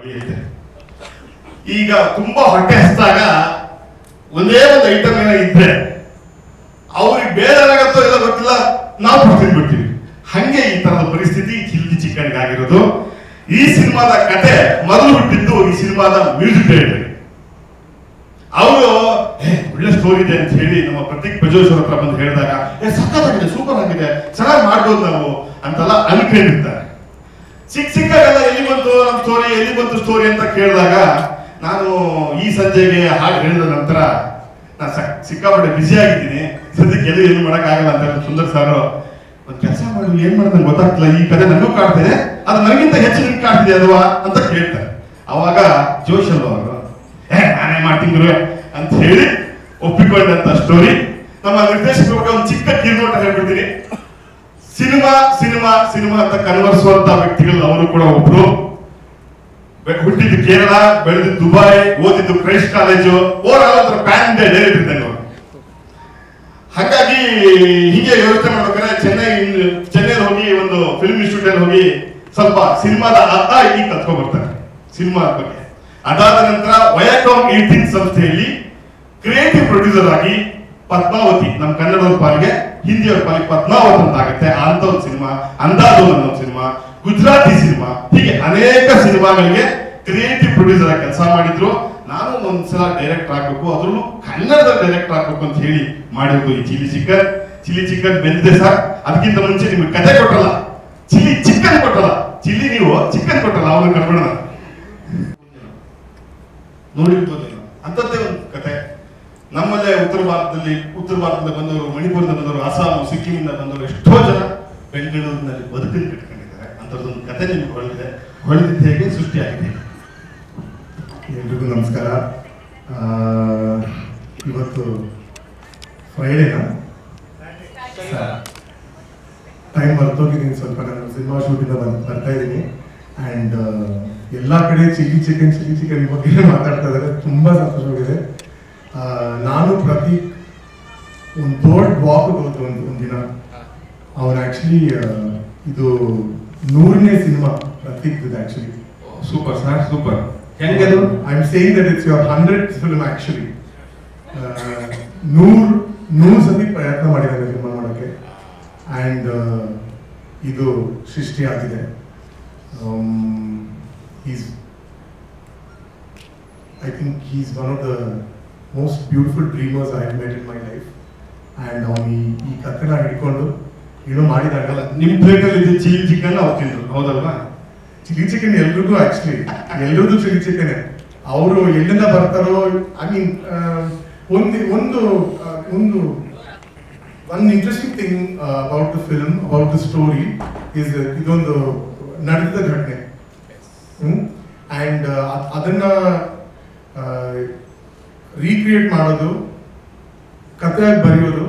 ಹೊಡೆಯುತ್ತೆ. ಈಗ ತುಂಬಾ ಹೊಟ್ಟೆ ಹಸಿದಾಗ ಒಂದೇ ಒಂದು ಐಟಮ್ ಏನೋ ಇದ್ರೆ ಅವ್ರಿಗೆ ಬೇರೆಯಾಗತ್ತೋ ಎಲ್ಲ ಗೊತ್ತಿಲ್ಲ, ನಾವು ಬಿಡ್ತೀವಿ. ಹಂಗೆ ಈ ತರದ ಪರಿಸ್ಥಿತಿ ಚಿಲ್ಲಿ ಚಿಕನ್ ಆಗಿರೋದು. ಈ ಸಿನಿಮಾದ ಕತೆ ಮೊದಲು ಹುಟ್ಟಿದ್ದು ಈ ಸಿನಿಮಾದ ಮ್ಯೂಸಿಕ್ ಡೈರೆಕ್ಟರ್. ಅವರು ಒಳ್ಳೆ ಸ್ಟೋರಿ ಇದೆ ಅಂತ ಹೇಳಿ ನಮ್ಮ ಪ್ರತೀಕ್ ಪ್ರಜೋಶ್ ಹತ್ರ ಬಂದು ಹೇಳಿದಾಗ ಸಖತ್ತಾಗಿದೆ, ಸೂಪರ್ ಆಗಿದೆ, ಚೆನ್ನಾಗಿ ಮಾಡ್ಬೋದು ನಾವು ಅಂತೆಲ್ಲ ಅನ್ಕೊಂಡಿರ್ತಾರೆ. ಸಿಕ್ಕಾಗೆಲ್ಲ ಎಲ್ಲಿ ಬಂತು ನಮ್ಮ ಸ್ಟೋರಿ, ಎಲ್ಲಿ ಬಂತು ಸ್ಟೋರಿ ಅಂತ ಕೇಳಿದಾಗ ನಾನು ಈ ಸಂಜೆಗೆ ಹಾಡು ಹೇಳಿದ ನಂತರ ನಾನು ಸಿಕ್ಕಾಪಟ್ಟೆ ಬ್ಯುಸಿ ಆಗಿದ್ದೀನಿ, ಸದ್ಯಕ್ಕೆ ಏನು ಮಾಡೋಕ್ಕಾಗಲ್ಲ ಅಂತ ಸುಂದರ್ ಸರ್ ಒಂದು ಕೆಲಸ ಮಾಡಿ ಏನ್ ಮಾಡೋದು ಗೊತ್ತಾಗ್ತಿಲ್ಲ, ಈ ಕತೆ ನನಗೂ ಕಾಡ್ತಿದೆ, ಅದು ನನಗಿಂತ ಹೆಚ್ಚು ನಿಮ್ಗೆ ಕಾಡ್ತಿದೆ ಅಲ್ವಾ ಅಂತ ಕೇಳ್ತಾರೆ. ಅವಾಗ ಜೋಶ್ ಅಲ್ವ ಅವರು ನಾನೇ ಮಾಡ್ತೀನಿ ಅಂತ ಹೇಳಿ ಒಪ್ಪಿಕೊಂಡಂತ ಸ್ಟೋರಿ. ನಮ್ಮ ನಿರ್ದೇಶಕರಿಗೆ ಒಂದು ಚಿಕ್ಕ ಕಿರುನೋಟ ಹೇಳ್ಬಿಡ್ತೀನಿ. ಸಿನಿಮಾ ಸಿನಿಮಾ ಸಿನಿಮಾ ಅಂತ ಕನ್ವರ್ಸುವಂತ ವ್ಯಕ್ತಿಗಳು ಅವರು ಕೂಡ ಒಬ್ರು. ಹುಟ್ಟಿದ್ದು ಕೇರಳ, ಬೆಳೆದಿದ್ದು ದುಬೈ, ಓದಿದ್ದು Christ college, over PAN India director ಇದ್ದಂಗೆ ಅವರು. ಹಾಗಾಗಿ ಹೀಗೆ ಯೋಚನೆ ಮಾಡ್ಬೇಕಾದ್ರೆ ಚೆನ್ನೈಲಿ ಹೋಗಿ ಒಂದು ಫಿಲ್ಮ್ ಇನ್ಸ್ಟಿಟ್ಯೂಟ್ ಹೋಗಿ ಸ್ವಲ್ಪ ಸಿನಿಮಾದ ಈ ಕಲ್ತ್ಕೊಂಡ್ ಬರ್ತಾರೆ ಸಿನಿಮಾ ಬಗ್ಗೆ. ಅದಾದ ನಂತರ ವಯಾಕಾಮ್ 18 ಸಂಸ್ಥೆಯಲ್ಲಿ ಕ್ರಿಯೇಟಿವ್ ಪ್ರೊಡ್ಯೂಸರ್ ಆಗಿ ಪದ್ಮಾವತಿ, ನಮ್ಮ ಕನ್ನಡವ್ರ ಪಾಲಿಗೆ, ಹಿಂದಿಯವ್ರ ಪಾಲಿಗೆ ಪದ್ಮಾವತಿ ಅಂತ ಆಗುತ್ತೆ ಅಂತ ಒಂದು ಸಿನಿಮಾ, ಅಂದಾಜು ಅನ್ನೋ ಒಂದು ಸಿನಿಮಾ, ಗುಜರಾತಿ ಸಿನಿಮಾ, ಹೀಗೆ ಅನೇಕ ಸಿನಿಮಾಗಳಿಗೆ ಕ್ರಿಯೇಟಿವ್ ಪ್ರೊಡ್ಯೂಸರ್ ಆಗಿ ಕೆಲಸ ಮಾಡಿದ್ರು. ನಾನು ಒಂದ್ಸಲ ಡೈರೆಕ್ಟರ್ ಆಗ್ಬೇಕು, ಅದ್ರಲ್ಲೂ ಕನ್ನಡದ ಡೈರೆಕ್ಟರ್ ಆಗ್ಬೇಕು ಅಂತ ಹೇಳಿ ಮಾಡಿರೋದು ಈ ಚಿಲ್ಲಿ ಚಿಕನ್ ಬೆಂದಿದೆ ಸರ್. ಅದಕ್ಕಿಂತ ಮುಂಚೆ ನಿಮ್ಗೆ ಕತೆ ಕೊಟ್ಟಲ್ಲ, ಚಿಲ್ಲಿ ಚಿಕನ್ ಕೊಟ್ಟಲ್ಲ, ಚಿಲ್ಲಿ ನೀವು ಚಿಕನ್ ಕೊಟ್ಟಲ್ಲ, ಅವನು ಕರ್ಬಿಡೋಣ ನೋಡಿರ್ಬೋದೇನೋ ಅಂತದ್ದೇ ಒಂದು ಕತೆ. ನಮ್ಮಲ್ಲೇ ಉತ್ತರ ಭಾರತದಿಂದ ಬಂದವರು, ಮಣಿಪುರದಿಂದ ಬಂದವರು, ಅಸ್ಸಾಂ, ಸಿಕ್ಕಿಮಿಂದ ಬಂದವರು ಎಷ್ಟೋ ಜನ ಬೆಂಗಳೂರಿನಲ್ಲಿ ಬದುಕನ್ನು ಕಟ್ಕೊಂಡಿದ್ದಾರೆ. ಅಂತದೊಂದು ಕತೆ ನಿಮ್ಗೆ ಹೊಳೆದಿದ್ದು ಹೇಗೆ ಸೃಷ್ಟಿಯಾಗಿದೆ. ಎಲ್ರಿಗೂ ನಮಸ್ಕಾರ. ಇವತ್ತು ಫ್ರೈಡೇನಾ, ಟೈಮ್ ಬರ್ತೋಗಿದ್ದೀನಿ ಸ್ವಲ್ಪ. ನಾನು ಸಿನಿಮಾ ಶೂಟಿಂದ ಬರ್ತಾ ಇದ್ದೀನಿ ಆ್ಯಂಡ್ ಎಲ್ಲ ಕಡೆ ಚಿಲ್ಲಿ ಚಿಕನ್ ಬಗ್ಗೆ ಮಾತಾಡ್ತಾ ಇದ್ದಾರೆ. ತುಂಬ ಸಂತೋಷವಾಗಿದೆ. ನಾನು ಪ್ರತೀಕ್ ಒಂದು ದೊಡ್ಡ ವಾಕ್ ಹೋದ್ರು ಒಂದಿನ. ಅವ್ರು ಆ್ಯಕ್ಚುಲಿ ಇದು 100ನೇ ಸಿನಿಮಾ ಪ್ರತೀಕ್ ಇದು actually. Super sir, super. I am saying that it's your 100th film actually. 100 ಸತಿ ಪ್ರಯತ್ನ ಮಾಡಿದ್ದಾರೆ ಸಿನಿಮಾ ಮಾಡೋಕ್ಕೆ ಆ್ಯಂಡ್ ಇದು ಸೃಷ್ಟಿ ಆಗಿದೆ. I think he's one of the most beautiful dreamers I have met in my life. And ಅವನು ಈ ಕಥೆನ ಹಿಡ್ಕೊಂಡು ಏನೋ ಮಾಡಿದಾಗಲ್ಲ. ನಿಮ್ಮ ಪ್ಲೇಟಲ್ಲಿ ಇದು ಚಿಲ್ಲಿ ಚಿಕನ್ ಅವ್ರು ತಿಂದ್ರು, ಹೌದಲ್ವಾ? ಚಿಲ್ಲಿ ಚಿಕನ್ ಎಲ್ರಿಗೂ ಆಕ್ಚುಲಿ ಎಲ್ಲರದು ಚಿಲ್ಲಿ ಚಿಕನ್. ಅವರು ಎಲ್ಲಿಂದ ಬರ್ತಾರೋ, I mean one interesting thing about the film, about the story is ಇದೊಂದು ನಡೆದ ಘಟನೆ. ಆ್ಯಂಡ್ ಅದನ್ನ ರೀಕ್ರಿಯೇಟ್ ಮಾಡೋದು, ಕಥೆಯಾಗಿ ಬರೆಯೋದು,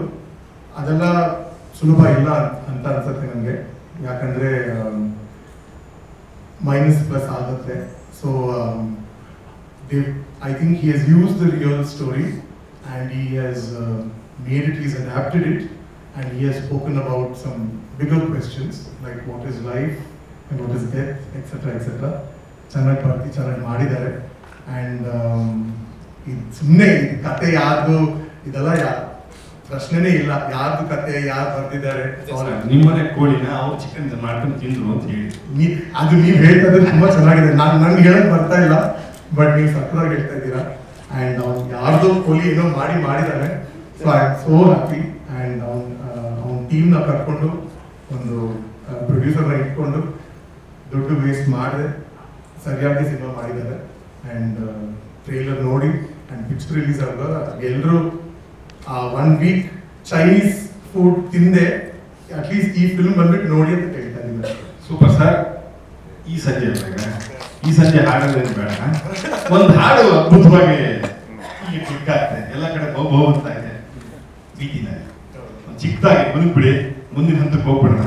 ಅದೆಲ್ಲ ಸುಲಭ ಇಲ್ಲ ಅಂತ ಅನ್ಸುತ್ತೆ ನನಗೆ. ಯಾಕಂದರೆ ಮೈನಸ್ ಪ್ಲಸ್ ಆಗುತ್ತೆ. So I think he has used the real story and he has made it, he's adapted it, and he has spoken about some bigger questions like what is life and what is death, etc. etc. ಚೆನ್ನಾಗಿ ಮಾಡಿದ್ದಾರೆ. And ಸುಮ್ಮನೆ ಕತೆ ಯಾರ್ದು ಇದೆಲ್ಲ ಪ್ರಶ್ನೆನೇ ಇಲ್ಲ, ಯಾರ್ದು ಕತೆ ಯಾರು ಬರ್ದಿದ್ದಾರೆ. ನಿಮ್ಮನೆ ಕೋಳಿನ ಅವ್ರು ಚಿಕನ್ ಮಾಡ್ಕೊಂಡು ತಿಂದ್ರು ಅಂತ ಹೇಳಿ ಅದು ನೀವು ಹೇಳ್ತಾ ಇದ್ರೆ ತುಂಬ ಚೆನ್ನಾಗಿದೆ. ನನ್ಗೆ ಹೇಳಕ್ ಬರ್ತಾ ಇಲ್ಲ, ಬಟ್ ನೀವು ಸಕ್ಕದಾಗಿ ಹೇಳ್ತಾ ಇದ್ದೀರಾ. ಆ್ಯಂಡ್ ಅವ್ನು ಯಾರ್ದೋ ಕೋಳಿ ಏನೋ ಮಾಡಿದ್ದಾನೆ. So I am so happy. And ಅವ್ನ ಟೀಮ್ನ ಕರ್ಕೊಂಡು ಒಂದು ಪ್ರೊಡ್ಯೂಸರ್ನ ಇಟ್ಕೊಂಡು ದುಡ್ಡು ವೇಸ್ಟ್ ಮಾಡಿದೆ, ಸರಿಯಾಗಿ ಸಿನಿಮಾ ಮಾಡಿದ್ದಾರೆ. ಆ್ಯಂಡ್ ಟ್ರೇಲರ್ ನೋಡಿ ಆ್ಯಂಡ್ ಪಿಕ್ಚರ್ ರಿಲೀಸ್ ಆಗುವಾಗ ಎಲ್ಲರೂ 1 ವೀಕ್ ಚೈನೀಸ್ ಫುಡ್ ತಿಂದೆ ಅಟ್ಲೀಸ್ಟ್ ಈ ಫಿಲ್ಮ್ ಬಂದ್ಬಿಟ್ಟು ನೋಡಿ ಅಂತ ಹೇಳ್ತಾ ಇದ್ದಾರೆ. Super sir. ಈ ಸಂಜೆ ಹಾಡೋದೇನು ಬೇಡ, ಒಂದು ಹಾಡು ಅದ್ಭುತವಾಗಿ ಈಗ ಕ್ಲಿಕ್ ಆಗ್ತದೆ, ಎಲ್ಲ ಕಡೆ ಬಹು ಅಂತ ಇದೆ ಬೀದಿನಲ್ಲಿ. ಚಿಕ್ಕದಾಗಿ ಬದುಕ್ಬಿಡಿ, ಮುಂದಿನ ಹಂತಕ್ಕೆ ಹೋಗ್ಬಿಡೋಣ.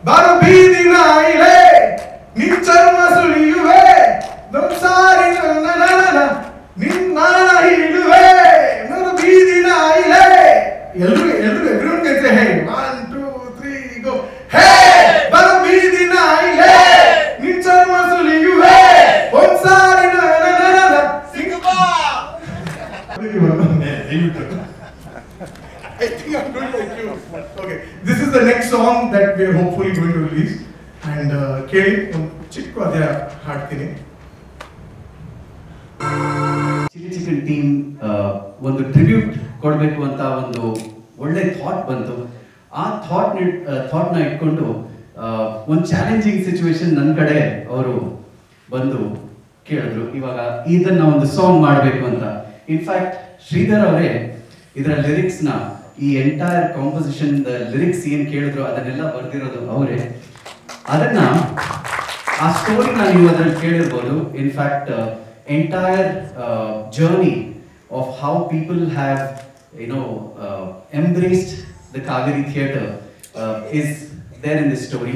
ಬಾರು ಬೀದಿನ ಇಲೆ ನಿನ್ ಚರ್ಮ ಸುಳಿಯುವೆ, ಸಂಸಾರಿ ನಿನ್ನ ಹಿಡುವೆ, ನಾನು ಬೀದಿನ ಇಲೆ. ಎಲ್ರು ಎವ್ರಿವನ್ ಕ್ಯಾನ್ ಸೇ ಹೇ 1 2 3 ಗೋ. ಹೇ ಬಾರು ಬೀದಿನ ಇಲೆ ನಿನ್ ಚರ್ಮ Thank you. Okay, this is the next song that we are hopefully going to release. And ಕೇಳಿ ಒಂದು ಚಿಕ್ಕ ಅದೇ ಹಾಡ್ತೀನಿ. ಚಿಲ್ಲಿ ಚಿಕನ್ ಟೀಮ್ ಒಂದು ಟ್ರಿಬ್ಯೂಟ್ ಕೊಡಬೇಕು ಅಂತ ಒಂದು ಒಳ್ಳೆ ಥಾಟ್ ಬಂತು. ಆ ಥಾಟ್ನ ಇಟ್ಕೊಂಡು ಒಂದು ಚಾಲೆಂಜಿಂಗ್ ಸಿಚುವೇಶನ್ ನನ್ನ ಕಡೆ ಅವರು ಬಂದು ಕೇಳಿದ್ರು, ಇವಾಗ ಇದನ್ನ ಒಂದು ಸಾಂಗ್ ಮಾಡಬೇಕು ಅಂತ. ಇನ್ಫ್ಯಾಕ್ಟ್ ಶ್ರೀಧರ್ ಅವರೇ ಇದರ ಲಿರಿಕ್ಸ್ನ, ಈ ಎಂಟೈರ್ ಕಾಂಪೋಸಿಷನ್ ಲಿರಿಕ್ಸ್ ಏನು ಕೇಳಿದ್ರು ಅದನ್ನೆಲ್ಲ ಬರೆದಿರೋದು ಅವರೇ. ಅದನ್ನ ಆ ಸ್ಟೋರಿನ ನೀವು ಅದರಲ್ಲಿ ಕೇಳಿರ್ಬೋದು. In fact entire journey of how people have embraced the Kaveri theatre is there in this story.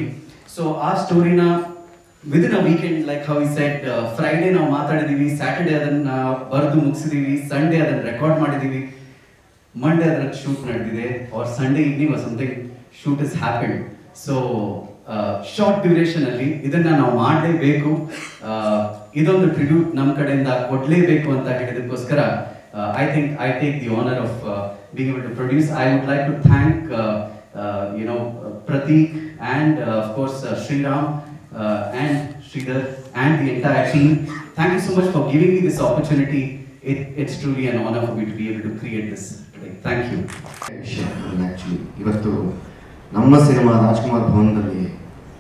So our story na within a weekend, like how he said, Friday ನಾವು ಮಾತಾಡಿದೀವಿ, Saturday ಅದನ್ನ ಬರೆದು ಮುಗಿಸಿದೀವಿ, Sunday ಅದನ್ನ ರೆಕಾರ್ಡ್ ಮಾಡಿದೀವಿ, Monday ಅದರ shoot ನಡೆದಿದೆ, or Sunday evening or something shoot has happened. So short duration ಅಲ್ಲಿ ಇದನ್ನ ನಾವು ಮಾಡಲೇಬೇಕು, ಇದೊಂದು ಟ್ರಿಬ್ಯೂಟ್ ನಮ್ಮ ಕಡೆಯಿಂದ ಕೊಡಲೇಬೇಕು ಅಂತ ಹೇಳಿದಕ್ಕೋಸ್ಕರ I think I take the honor of being able to produce. I would like to thank Prateek and of course Sriram and Sridhar and the entire team. Thank you so much for giving me this opportunity. It's truly an honor for me to be able to create this today. Thank you. Actually, ಇವತ್ತು ನಮ್ಮ cinema Rajkumar ಭವನದಲ್ಲಿ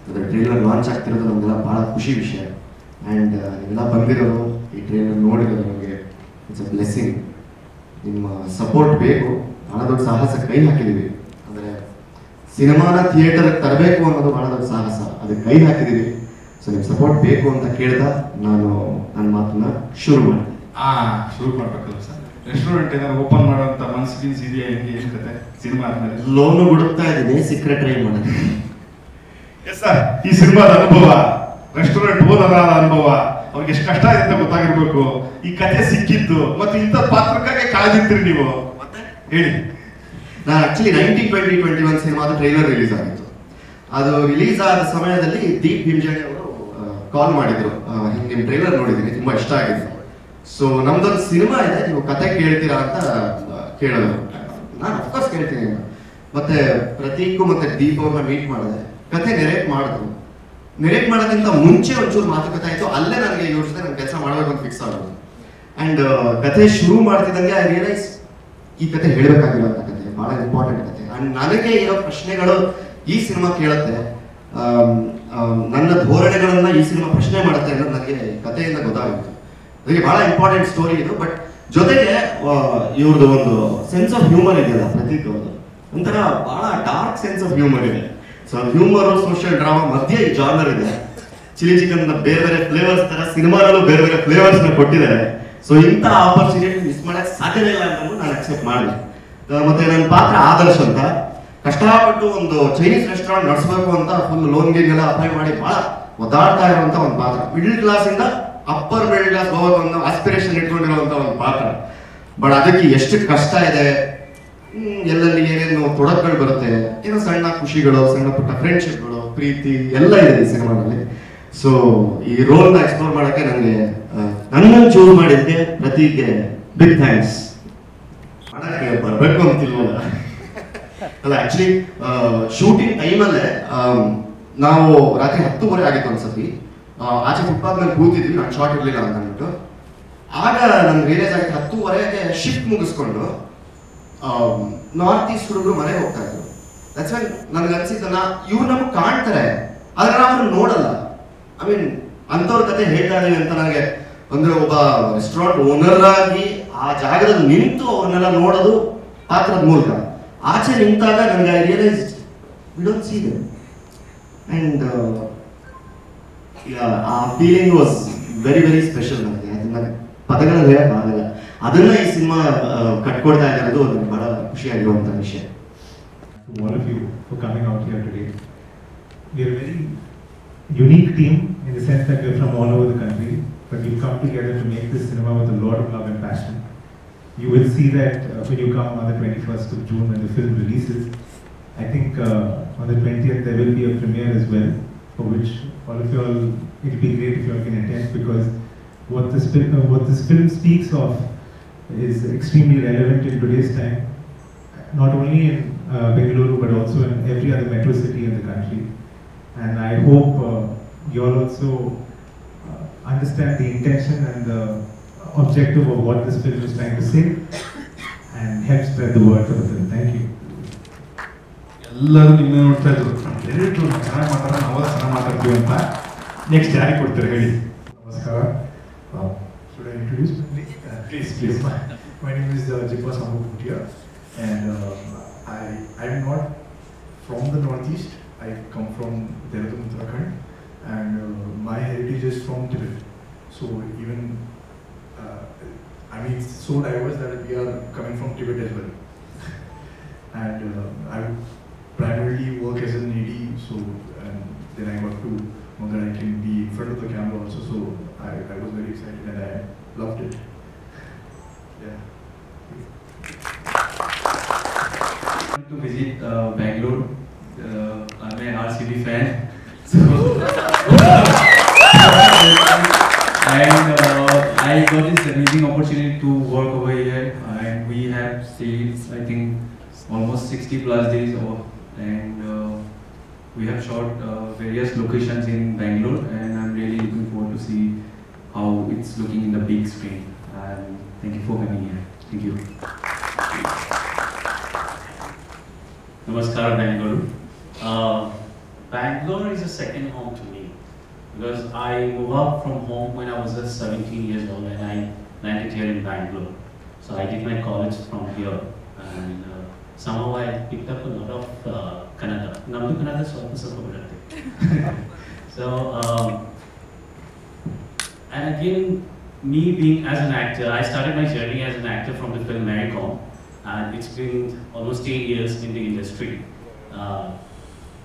ಅದರ trailer launch ಆಗ್ತಿರೋದು ನಮಗೆಲ್ಲ ಭಾಳ ಖುಷಿ ವಿಷಯ. And ನೀವೆಲ್ಲ ಬಂದಿರೋದು, ಈ ಟ್ರೇಲರ್ ನೋಡಿರೋದು ನಮಗೆ ಇಟ್ಸ್ ಅ ಬ್ಲೆಸ್ಸಿಂಗ್. ನಿಮ್ಮ ಸಪೋರ್ಟ್ ಬೇಕು. ಭಾಳ ದೊಡ್ಡ ಸಾಹಸ ಕೈ ಹಾಕಿದ್ದೀವಿ. ಅಂದರೆ ಸಿನಿಮಾನ ಥಿಯೇಟರ್ಗೆ ತರಬೇಕು ಅನ್ನೋದು ಭಾಳ ದೊಡ್ಡ ಸಾಹಸ, ಅದಕ್ಕೆ ಕೈ ಹಾಕಿದ್ದೀವಿ. ಸೊ ನಿಮ್ಮ ಸಪೋರ್ಟ್ ಬೇಕು ಅಂತ ಕೇಳ್ದ ನಾನು ನನ್ನ ಮಾತನ್ನ ಶುರು ಮಾಡಿದೆ. ಶುರು ಮಾಡ್ಬೇಕಲ್ಲ ಸರ್. ರೆಸ್ಟೋರೆಂಟ್ ಏನಾದ್ರು ಓಪನ್ ಮಾಡೋಂಥ ಮನಸ್ಸಿಗೆ ಇದೆಯಾ? ಏನು ಕತೆ ಸಿನಿಮಾ ಆದ್ಮೇಲೆ? ಲೋನು ಹುಡುಕ್ತಾ ಇದ್ದೀನಿ, ಸಿಕ್ಕರೆ ಟ್ರೈ ಮಾಡಿದೆ. ಎಸ್ ಸರ್, ಈ ಸಿನಿಮಾದ ಅನುಭವ, ರೆಸ್ಟೋರೆಂಟ್ ಓನರ್ ಅನುಭವ, ಅವ್ರಿಗೆ ಎಷ್ಟು ಕಷ್ಟ ಇದೆ ಅಂತ ಗೊತ್ತಾಗಿರ್ಬೇಕು. ಈ ಕತೆ ಸಿಕ್ಕಿದ್ದು ಮತ್ತು ಇಂಥ ಪಾತ್ರಕ್ಕಾಗಿ ಕಾದಿರ್ತೀರಿ ನೀವು, ಹೇಳಿ. ನಾನು ಆಕ್ಚುಲಿ 1920-21 ಸಿನಿಮಾದ ಟ್ರೈಲರ್ ರಿಲೀಸ್ ಆಗಿತ್ತು. ಅದು ರಿಲೀಸ್ ಆದ ಸಮಯದಲ್ಲಿ ದೀಪ್ ಹಿಂಜಾಣಿ ಅವರು ಕಾಲ್ ಮಾಡಿದ್ರು, ಹಿಂಗೆ ನಿಮ್ಮ ಟ್ರೈಲರ್ ನೋಡಿದ್ದೀನಿ, ತುಂಬಾ ಇಷ್ಟ ಆಗಿದೆ, ಸೊ ನಮ್ದೊಂದು ಸಿನಿಮಾ ಇದೆ, ನೀವು ಕತೆ ಕೇಳ್ತೀರಾ ಅಂತ ಕೇಳಿದ್ರು. ನಾನು ಅಫ್ಕೋರ್ಸ್ ಕೇಳ್ತೀನಿ. ಮತ್ತೆ ಪ್ರತೀಕ್ ಮತ್ತೆ ದೀಪ್ ಅವ್ರನ್ನ ಮೀಟ್ ಮಾಡಿದೆ, ಕತೆ ನೆರೇಟ್ ಮಾಡಿದ್ರು. ನೆರೇಟ್ ಮಾಡೋಕ್ಕಿಂತ ಮುಂಚೆ ಒಂಚೂರು ಮಾತುಕತೆ ಆಯಿತು. ಅಲ್ಲೇ ನನಗೆ ಇವ್ರ ಜೊತೆ ನಾನು ಕೆಲಸ ಮಾಡಬೇಕು ಅಂತ ಫಿಕ್ಸ್ ಆಗೋದು. ಆ್ಯಂಡ್ ಕತೆ ಶುರು ಮಾಡ್ತಿದ್ದಂಗೆ ಐ ರಿಯಲೈಸ್ ಈ ಕತೆ ಹೇಳಬೇಕಾಗಿರೋಂಥ ಕತೆ, ಭಾಳ ಇಂಪಾರ್ಟೆಂಟ್ ಕತೆ. ಆ್ಯಂಡ್ ನನಗೆ ಇರೋ ಪ್ರಶ್ನೆಗಳು ಈ ಸಿನಿಮಾ ಕೇಳುತ್ತೆ, ನನ್ನ ಧೋರಣೆಗಳನ್ನ ಈ ಸಿನಿಮಾ ಪ್ರಶ್ನೆ ಮಾಡುತ್ತೆ ಅನ್ನೋದು ನನಗೆ ಕಥೆಯಿಂದ ಗೊತ್ತಾಗುತ್ತೆ. ಅದಕ್ಕೆ ಭಾಳ ಇಂಪಾರ್ಟೆಂಟ್ ಸ್ಟೋರಿ ಇದು. ಬಟ್ ಜೊತೆಗೆ ಇವ್ರದ್ದು ಒಂದು ಸೆನ್ಸ್ ಆಫ್ ಹ್ಯೂಮರ್ ಇದೆಯಲ್ಲ ಪ್ರತೀಕ್ ಅವ್ರದ್ದು, ಒಂಥರ ಭಾಳ ಡಾರ್ಕ್ ಸೆನ್ಸ್ ಆಫ್ ಹ್ಯೂಮರ್ ಇದೆ. ಸೊ ಹ್ಯೂಮರ್, ಸೋಷಿಯಲ್ ಡ್ರಾಮಾ ಮಧ್ಯೆ ಈ ಜಾನರ್ ಇದೆ. ಚಿಲ್ಲಿ ಚಿಕನ್ ಬೇರೆ ಬೇರೆ ಫ್ಲೇವರ್ಸ್ ತರ ಸಿನಿಮಾದಲ್ಲೂ ಬೇರೆ ಬೇರೆ ಫ್ಲೇವರ್ಸ್ ನ ಕೊಟ್ಟಿದ್ದಾರೆ. ಸೊ ಇಂಥ ಆಪರ್ಚುನಿಟಿ ಮಿಸ್ ಮಾಡಕ್ ಸಾಧ್ಯನೇ ಇಲ್ಲ ಅಂತ ನಾನು ಅಕ್ಸೆಪ್ಟ್ ಮಾಡಿದೆ. ಮತ್ತೆ ನನ್ನ ಪಾತ್ರ ಆದರ್ಶ್ ಅಂತ, ಕಷ್ಟಪಟ್ಟು ಒಂದು ಚೈನೀಸ್ ರೆಸ್ಟೋರೆಂಟ್ ನಡೆಸಬೇಕು ಅಂತ ಫುಲ್ ಲೋನ್ ಗೀನ್ಗೆಲ್ಲ ಅಪ್ಲೈ ಮಾಡಿ ಬಹಳ ಒದ್ದಾಡ್ತಾ ಇರುವಂತ ಒಂದು ಪಾತ್ರ. ಮಿಡಲ್ ಕ್ಲಾಸ್ ಇಂದ ಅಪ್ಪರ್ ಮಿಡಲ್ ಕ್ಲಾಸ್ ಹೋಗೋದು ಒಂದು ಆಸ್ಪಿರೇಷನ್ ಇಟ್ಕೊಂಡಿರುವಂತ ಒಂದು ಪಾತ್ರ. ಬಟ್ ಅದಕ್ಕೆ ಎಷ್ಟು ಕಷ್ಟ ಇದೆ, ಎಲ್ಲೆಲ್ಲಿ ಏನೇನು ತೊಡಕುಗಳು ಬರುತ್ತೆ, ಏನೋ ಸಣ್ಣ ಖುಷಿಗಳು, ಸಣ್ಣ ಪುಟ್ಟ ಫ್ರೆಂಡ್ಶಿಪ್ಗಳು, ಪ್ರೀತಿ ಎಲ್ಲ ಇದೆ ಈ ಸಿನಿಮಾದಲ್ಲಿ. ಸೊ ಈ ರೋಲ್ನ ಎಕ್ಸ್ಪ್ಲೋರ್ ಮಾಡೋಕ್ಕೆ ನನಗೆ ನನ್ನನ್ನು ಚೂಸ್ ಮಾಡಿದ್ದಕ್ಕೆ ಪ್ರತೀಕ್ಗೆ ಬಿಗ್ ಥ್ಯಾಂಕ್ಸ್. ಮಾಡಕ್ಕೆ ಬರಬೇಕು ಅಂತಿಲ್ವಲ್ಲ ಅಲ್ಲ, ಆಕ್ಚುಲಿ ಶೂಟಿಂಗ್ ಟೈಮಲ್ಲೇ ನಾವು ರಾತ್ರಿ 10:30 ಆಗಿತ್ತು ಅನ್ಸತಿ. ಆಚೆ ಫುಟ್ಪಾತ್ ಮೇಲೆ ಕೂತಿದ್ವಿ, ನಾನು ಶಾರ್ಟ್ ಇರಲಿಲ್ಲ ಅಂತ ಅಂದ್ಬಿಟ್ಟು. ಆಗ ನನ್ಗೆ ರಿಯಲೈಸ್ ಆಗಿ 10:30ಗೆ ಶಿಫ್ಟ್ ಮುಗಿಸ್ಕೊಂಡು ನಾರ್ತ್ ಈಸ್ಟ್ ಹುಡುಗರು ಮನೆಗೆ ಹೋಗ್ತಾ ಇದ್ರು. ದಟ್ಸ್ ವೈ ನನಗೆ ಅನ್ಸಿದ್ದನ್ನ ಇವ್ರು ನಮಗೆ ಕಾಣ್ತಾರೆ, ಆದ್ರೆ ನಾವು ಅವ್ರನ್ನ ನೋಡಲ್ಲ. ಐ ಮೀನ್ ಅಂಥವ್ರ ಕತೆ ಹೇಳ್ತಾ ಇದೀವಿ ಅಂತ ನನಗೆ ಅಂದ್ರೆ ಒಬ್ಬ ರೆಸ್ಟೋರೆಂಟ್ ಓನರ್ ಆಗಿ ಆ ಜಾಗದಲ್ಲಿ ನಿಂತು ಅವ್ರನ್ನೆಲ್ಲ ನೋಡೋದು ಪಾತ್ರದ ಮೂಲಕ. ಆಚೆ ನಿಂತಾಗ ನನಗೆ I realise we don't see them. And ಆ feeling was very very special ನನಗೆ. ಅದನ್ನ ಪದಗಳಲ್ಲಿ ಹೇಳಕ್ಕಾಗಲ್ಲ. ಅದನ್ನ ಈ ಸಿನಿಮಾ ಕಟ್ಕೊಡ್ತಾ ಇರೋದು ನನಗೆ ಬಹಳ ಖುಷಿಯಾಗಿರುವಂತ ವಿಷಯ. All of you for coming out here today. We are a very unique team in the sense that we are from all over the country, but we've come together to make this cinema with a lot of love and passion. You will see that when you come on the 21st of June when the film releases. I think on the 20th there will be a premiere as well, for which all of you all, it will be great if you all can attend, because what this film speaks of is extremely relevant in today's time, not only in Bengaluru, but also in every other metro city in the country. And I hope you all also understand the intention and the objective of what this film is trying to say, and help spread the word for the film. Thank you. ಎಲ್ಲರೂ ನಿಮ್ಮನ್ನ ನೋಡ್ತಾ ಇದ್ರು ಡೈರೆಕ್ಟ್ರು ಚೆನ್ನಾಗಿ ಮಾತಾಡೋಣ, ನಾವೆಲ್ಲ ಚೆನ್ನಾಗಿ ಮಾತಾಡ್ತೀವಿ ಅಂತ. ನೆಕ್ಸ್ಟ್ ಯಾರಿಗೆ ಕೊಡ್ತಾರೆ ಹೇಳಿ? ನಮಸ್ಕಾರ. Should I introduce? Please. My name is Jippa Sambu Bhutia, and I'm not from the Northeast. I come from Dehradun, Uttarakhand, and my heritage is from Tibet. So even it's so diverse that we are coming from Tibet as well. And I primarily work as an AD, so and then I got to know that I can be in front of the camera also. So I was very excited and I loved it. Yeah. To visit Bangalore. I'm an RCB fan, so and I got this amazing opportunity to work over here, and we have stayed, I think, almost 60 plus days over, and we have shot various locations in Bangalore, and I'm really looking forward to see how it's looking in the big screen. And thank you for having me here. Thank you. Namaskar, Bangalore. Bangalore is a second home to me because I moved out from home when I was just 17 years old and I landed here in Bangalore. So I did my college from here and somehow I picked up a lot of Kannada. Namdu Kannada ಸ್ವಲ್ಪ ಬರುತ್ತೆ. So and again, me being as an actor, I started my journey as an actor from the film Maricom. And it's been almost 8 years in the industry.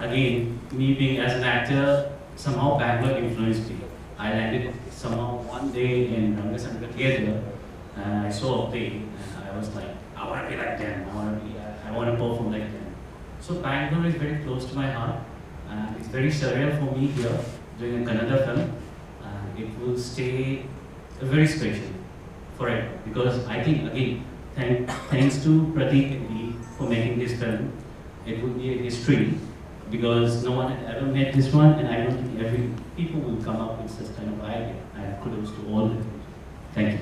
Again, me being as an actor, somehow Bangalore influenced me. I landed somehow one day in Rangasanga Theatre, and I saw a play, and I was like, I want to be like them. I want to perform like them. So Bangalore is very close to my heart, and it's very surreal for me here doing a Kannada film, and it will stay very special forever because I think again. Thanks to Pratik and me for making this film. It will be a history because no one had ever met this one, and I don't think every people will come up with such kind of idea. And kudos to all of them. Thank you.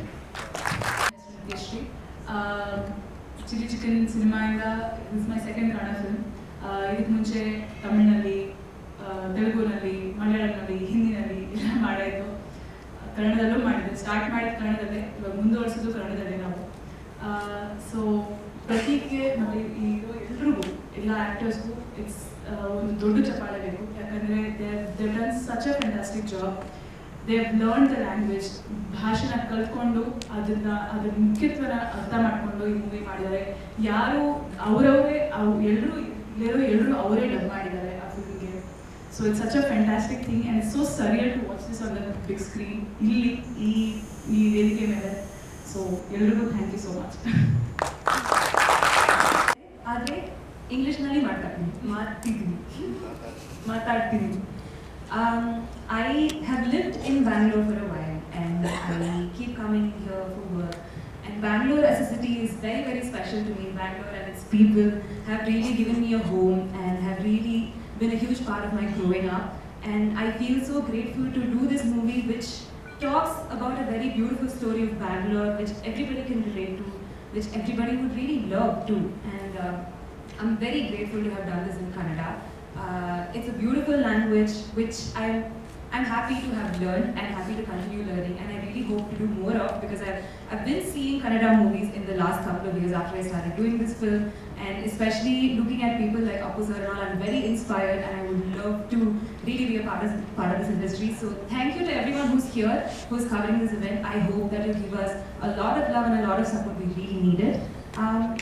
History. Chili Chicken Cinema this is my second Kannada film. ಇದಕ್ಕೆ ಮುಂಚೆ ತಮಿಳಿನಲ್ಲಿ, ತೆಲುಗುನಲ್ಲಿ, ಮಲಯಾಳಂನಲ್ಲಿ, ಹಿಂದಿನಲ್ಲಿ ಎಲ್ಲ ಮಾಡಾಯಿತು. ಕನ್ನಡದಲ್ಲೂ ಮಾಡಿದ್ದೆ. Start ಮಾಡಿದ ಕನ್ನಡದಲ್ಲೇ, ಇವಾಗ ಮುಂದುವರಿಸೋದು ಕನ್ನಡದಲ್ಲೇ ನಾವು. ಸೊ ಪ್ರತಿಗೆ ಮತ್ತು ಈರೋ ಎಲ್ರಿಗೂ ಎಲ್ಲ ಆ್ಯಕ್ಟರ್ಸ್ಗೂ ಇಟ್ಸ್ ಒಂದು ದೊಡ್ಡ ಚಪ್ಪಾಳೆ ಬೇಕು. ಯಾಕಂದರೆ they done such a fantastic job. They have learn the language, ಭಾಷೆನ ಕಲ್ತ್ಕೊಂಡು ಅದ್ರ ಮುಖ್ಯತ್ವನ ಅರ್ಥ ಮಾಡಿಕೊಂಡು ಈ ಮೂವಿ ಮಾಡಿದ್ದಾರೆ. ಯಾರು ಅವರವರೇ ಎಲ್ಲರೂ ಅವರೇ ಡಬ್ ಮಾಡಿದ್ದಾರೆ ಆ ಫಿಲ್ಮ್ಗೆ. So it's such a fantastic thing and it's so surreal to watch this on the big screen ಇಲ್ಲಿ ಈ ವೇದಿಕೆ ಮೇಲೆ. ಸೊ ಎಲ್ರಿಗೂ ಥ್ಯಾಂಕ್ ಯು ಸೋ ಮಚ್. ಆದರೆ ಇಂಗ್ಲೀಷ್ನಲ್ಲಿ ಮಾತಾಡ್ತೀನಿ. I have lived in Bangalore for a while and I keep coming here for work. And Bangalore as a city is very, very special to me. Bangalore and its people have really given me a home and have really been a huge part of my growing up. And I feel so grateful to do this movie which talks about a very beautiful story of Bangalore which everybody can relate to, which everybody would really love too. And I'm very grateful to have done this in Kannada. It's a beautiful language which I'm happy to have learned and happy to continue learning, and I really hope to do more of, because I've been seeing Kannada movies in the last couple of years after I started doing this film, and especially looking at people like Appu sir and all, I'm very inspired and I would love to really be a part of this industry. So thank you to everyone who's here, who's covering this event. I hope that you'll give us a lot of love and a lot of support we really needed.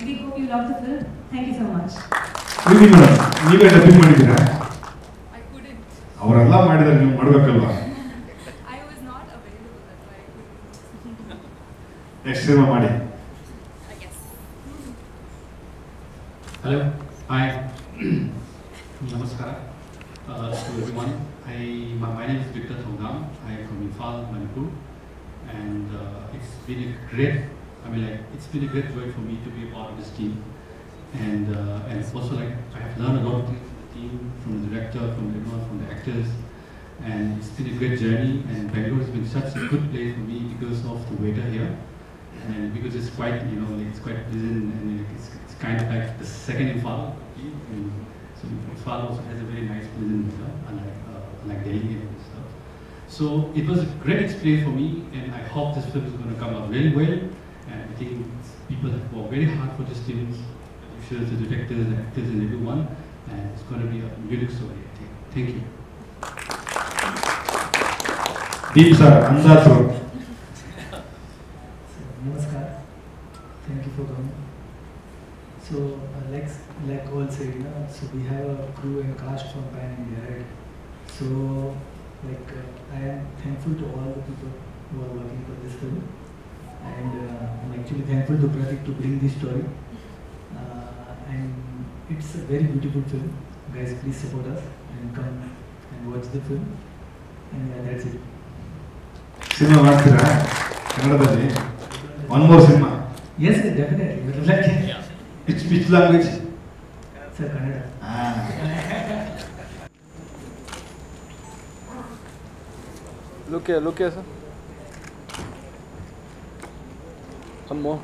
We hope you love the film. Thank you so much. ನೀವೇ dubbing ಮಾಡಿದ್ದೀರಾ? I couldn't. ಅವರೆಲ್ಲ ಮಾಡಿದ್ರೆ ನೀವು ಮಾಡಬೇಕಲ್ವಾ? I was not available, that's why I couldn't. Next cinema ಮಾಡಿ. I guess. Hello, hi, namaskar to everyone. My name is Victor Thongam. I am from Imphal, Manipur, and it's been a great joy for me to be a part of this team. and also like I have learned a lot from the team, from the director, from everyone, from the actors, and it's been a great journey. And Bangalore has been such a good place for me because of the weather here, and because it's quite like it's quite pleasant, and it's kind of like the second Imphal. And so Imphal also has a very nice pleasant weather, unlike Delhi and stuff. So it was a great experience for me, and I hope this film is going to come out really well. And I think people have worked very hard for this film, the producers, the directors, the actors, and everyone. And it's going to be a unique story, I think. Thank you. Deep sir, Andhra. Namaskar. Thank you for coming. So, like all said, so we have a crew and cast from Pan India, right? So, I am thankful to all the people who are working for this film, and I'm actually thankful to Pratik to bring this story. And it's a very beautiful film. Guys, please support us and come and watch the film. And yeah, that's it. Cinema ಮಾಡ್ತೀರಾ ಕನ್ನಡದಲ್ಲಿ? One more cinema. Yes, sir, definitely. Which language? Sir, Kannada. Look here, sir. One more.